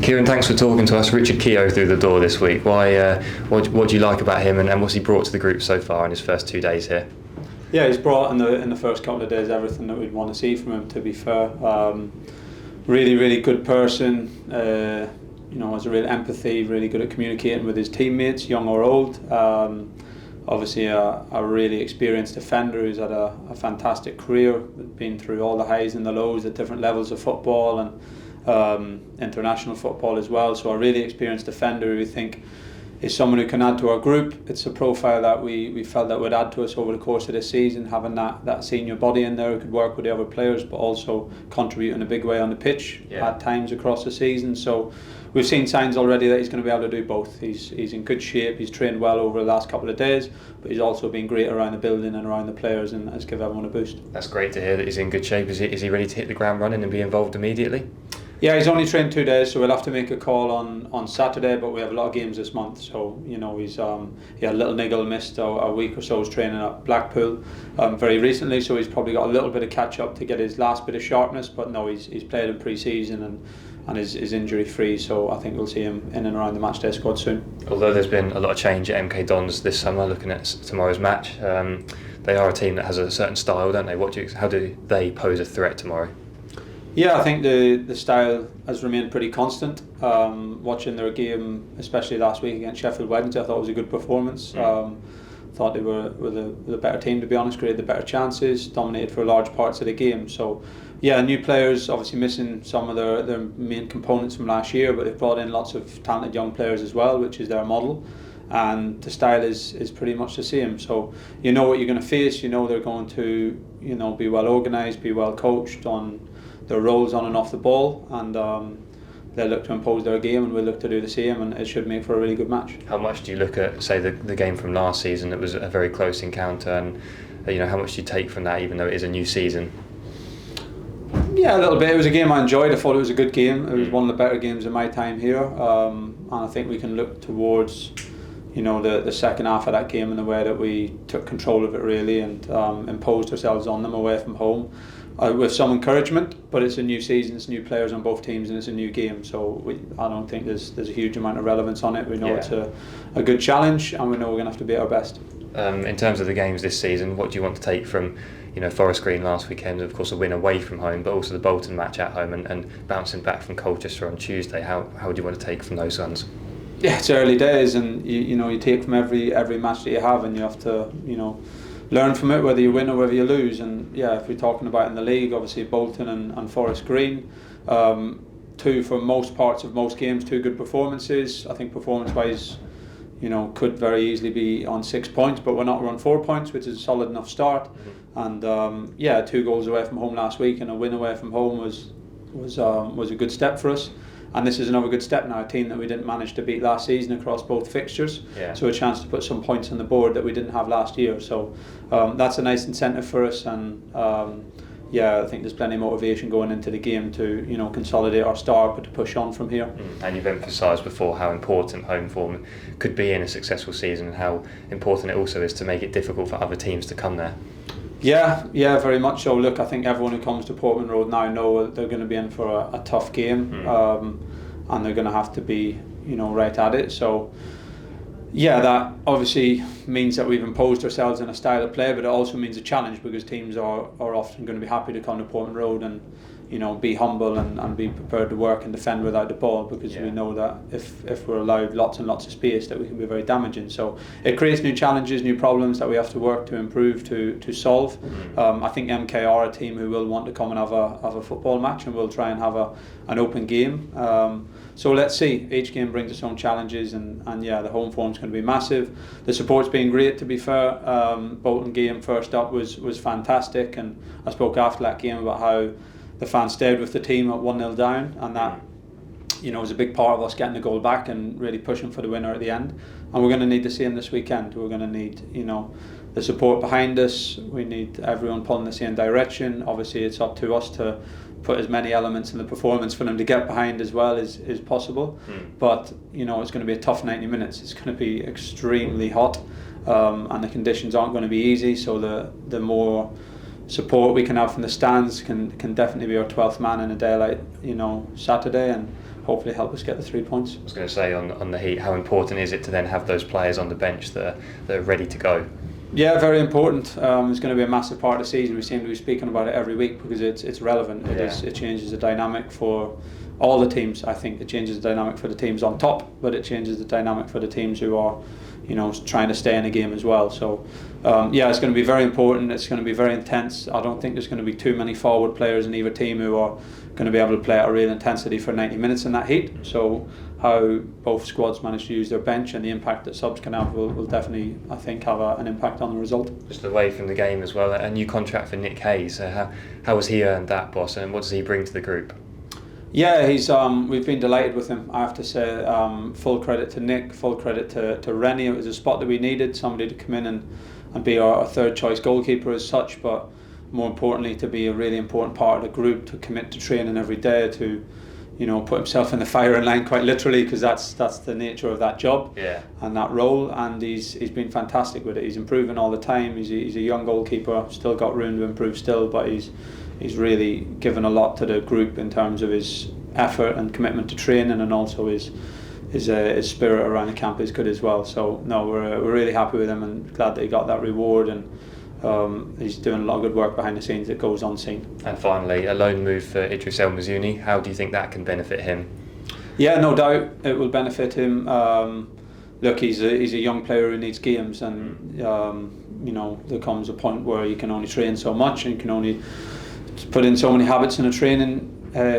Kieran, thanks for talking to us. Richard Keough through the door this week. What do you like about him, and what's he brought to the group so far in his first 2 days here? Yeah, he's brought in the first couple of days everything that we'd want to see from him, to be fair. Really good person, has a real empathy, really good at communicating with his teammates, young or old. Obviously a really experienced defender who's had a fantastic career, been through all the highs and the lows at different levels of football and international football as well. So a really experienced defender who we think is someone who can add to our group. It's a profile that we felt that would add to us over the course of this season, having that senior body in there who could work with the other players but also contribute in a big way on the pitch at times across the season. So we've seen signs already that he's going to be able to do both. He's in good shape, he's trained well over the last couple of days, but he's also been great around the building and around the players and has given everyone a boost. That's great to hear that he's in good shape. Is he ready to hit the ground running and be involved immediately? Yeah, he's only trained 2 days, so we'll have to make a call on Saturday, but we have a lot of games this month, so he's he had a little niggle, missed a week or so's training at Blackpool very recently, so he's probably got a little bit of catch up to get his last bit of sharpness, but no, he's played in pre-season and is injury free, so I think we'll see him in and around the matchday squad soon. Although there's been a lot of change at MK Dons this summer, looking at tomorrow's match, they are a team that has a certain style, don't they? How do they pose a threat tomorrow? Yeah, I think the style has remained pretty constant. Watching their game, especially last week against Sheffield Wednesday, I thought it was a good performance. Thought they were the better team, to be honest, created the better chances, dominated for large parts of the game. So yeah, new players obviously missing some of their main components from last year, but they've brought in lots of talented young players as well, which is their model. And the style is pretty much the same. So you know what you're going to face, you know they're going to be well organised, be well coached on their roles on and off the ball, and they look to impose their game, and we'll look to do the same, and it should make for a really good match. How much do you look at, say, the game from last season? It was a very close encounter, and how much do you take from that, even though it is a new season? Yeah, a little bit. It was a game I enjoyed. I thought it was a good game. It was one of the better games of my time here, and I think we can look towards the second half of that game in the way that we took control of it really and imposed ourselves on them away from home. With some encouragement, but it's a new season, it's new players on both teams, and it's a new game, so I don't think there's a huge amount of relevance on it. We know it's a good challenge, and we know we're going to have to be at our best. In terms of the games this season, what do you want to take from Forest Green last weekend, of course a win away from home, but also the Bolton match at home and bouncing back from Colchester on Tuesday? How do you want to take from those ones? Yeah, it's early days, and you take from every match that you have, and you have to learn from it, whether you win or whether you lose. And yeah, if we're talking about in the league, obviously Bolton and Forest Green, two for most parts of most games, two good performances. I think performance-wise, could very easily be on 6 points, but we're on 4 points, which is a solid enough start. And 2 goals away from home last week, and a win away from home was a good step for us. And this is another good step now, a team that we didn't manage to beat last season across both fixtures. So a chance to put some points on the board that we didn't have last year. So that's a nice incentive for us, and I think there's plenty of motivation going into the game to consolidate our start, but to push on from here. And you've emphasised before how important home form could be in a successful season, and how important it also is to make it difficult for other teams to come there. Yeah, very much so. Look, I think everyone who comes to Portman Road now know they're going to be in for a tough game, and they're going to have to be, right at it. So, yeah, that obviously means that we've imposed ourselves in a style of play, but it also means a challenge, because teams are often going to be happy to come to Portman Road and be humble and be prepared to work and defend without the ball, because we know that if we're allowed lots and lots of space, that we can be very damaging. So it creates new challenges, new problems that we have to work to improve, to solve. I think MK are a team who will want to come and have a football match, and will try and have an open game. So let's see. Each game brings its own challenges, and the home form's going to be massive. The support's been great, to be fair. Bolton game first up was fantastic, and I spoke after that game about how the fans stayed with the team at 1-0 down, and that was a big part of us getting the goal back and really pushing for the winner at the end. And we're going to need the same this weekend. We're going to need the support behind us. We need everyone pulling the same direction. Obviously it's up to us to put as many elements in the performance for them to get behind as well as possible. But it's going to be a tough 90 minutes. It's going to be extremely hot, and the conditions aren't going to be easy, so the more support we can have from the stands can definitely be our 12th man in a day like Saturday, and hopefully help us get the 3 points. I was going to say on the Heat, how important is it to then have those players on the bench that are ready to go? Yeah, very important. It's going to be a massive part of the season. We seem to be speaking about it every week because it's relevant. It changes the dynamic for all the teams. I think it changes the dynamic for the teams on top, but it changes the dynamic for the teams who are, trying to stay in the game as well. So, it's going to be very important. It's going to be very intense. I don't think there's going to be too many forward players in either team who are going to be able to play at a real intensity for 90 minutes in that heat. So how both squads manage to use their bench and the impact that subs can have will definitely, I think, have an impact on the result. Just away from the game as well, a new contract for Nick Hayes. How has he earned that, boss, and what does he bring to the group? Yeah, he's we've been delighted with him. I have to say, full credit to Nick, full credit to Rennie. It was a spot that we needed, somebody to come in and be our third choice goalkeeper as such, but more importantly to be a really important part of the group, to commit to training every day, to put himself in the firing line quite literally, because that's the nature of that job and that role. And he's been fantastic with it. He's improving all the time. He's a young goalkeeper, still got room to improve still, but he's really given a lot to the group in terms of his effort and commitment to training, and also his spirit around the camp is good as well. So no, we're really happy with him and glad that he got that reward, and he's doing a lot of good work behind the scenes that goes unseen. And finally, a loan move for Idris El Mizouni. How do you think that can benefit him? Yeah, no doubt it will benefit him. Look, he's a young player who needs games, and there comes a point where you can only train so much and you can only put in so many habits in a training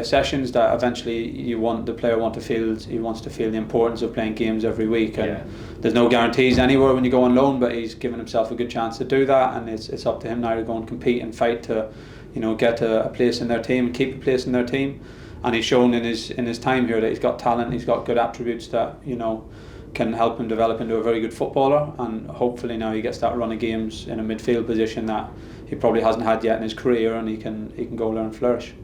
sessions that eventually the player wants to feel the importance of playing games every week. And there's no guarantees anywhere when you go on loan, but he's given himself a good chance to do that, and it's up to him now to go and compete and fight to get a place in their team and keep a place in their team. And he's shown in his time here that he's got talent, he's got good attributes that can help him develop into a very good footballer, and hopefully now he gets that run of games in a midfield position that he probably hasn't had yet in his career, and he can go there and flourish.